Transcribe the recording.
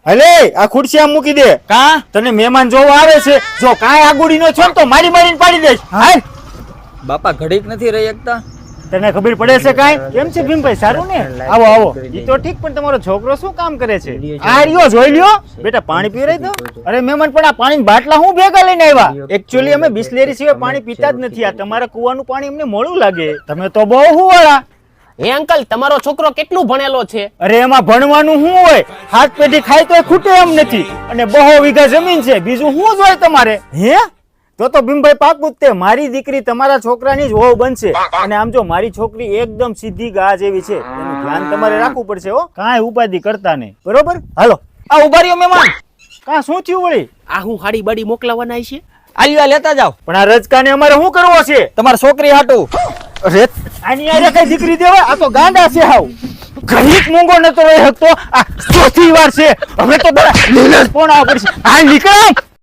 હલે આ ખુરશી આમ મૂકી દે. કા તને મહેમાન જોવા આવે છે, જો કાંઈ આગુડી નો છો ને તો મારી મારીને પાડી દઈશ. હાલ બાપા ઘડીક નથી રહી એકતા. તને ખબર પડે છે કાંઈ? કેમ છે ભીમભાઈ, સારું ને? આવો આવો. ઈ તો ઠીક, પણ તમારો છોકરો શું કામ કરે છે? આ રહ્યો, જોઈ લ્યો. બેટા પાણી પી રહી તો? અરે મહેમાન, પણ આ પાણી બાટલા હું ભેગા લઈને આવ્યા? એકચ્યુઅલી અમે બિસ્લેરી સિવાય પાણી પીતા જ નથી. આ તમારા કુવાનું પાણી અમને મોડું લાગે. તમે તો બહુ હુવાળા. હે અંકલ, તમારો છોકરો કેટલું ભણેલો છે? અરે એમાં ભણવાનું શું હોય? હાથ પેઢી ખાય તો ખૂટે એમ નથી. અને બહુ વીઘા જમીન છે, બીજું શું જોઈએ તમારે? હે તો ભીમભાઈ પાકું જ તે મારી દીકરી તમારા છોકરાની જ વહુ બનશે. અને આમ જો મારી છોકરી એકદમ સીધી ગા જેવી છે, એનું ધ્યાન તમારે રાખવું પડશે હો. કાંઈ ઉપાધિ કરતા નહીં, બરોબર? હાલો આ ઉભા રહ્યો મહેમાન. કાં શું થયું વળી? આ હું હાડી બાડી મોકલાવાના છે? આલ્યા લેતા જાવ. પણ આ રજકાને અમારે શું કરવો છે? તમારી છોકરી હાટું. અરે આની આરે કઈ દીકરી દેવાય? આ તો ગાંડા છે હાવ. ઘડીક મૂંગો નતો રહી શકતો, આ ચોથી વાર છે. હવે તો લીલા જ પોણા પડશે. હાલ નીકળ.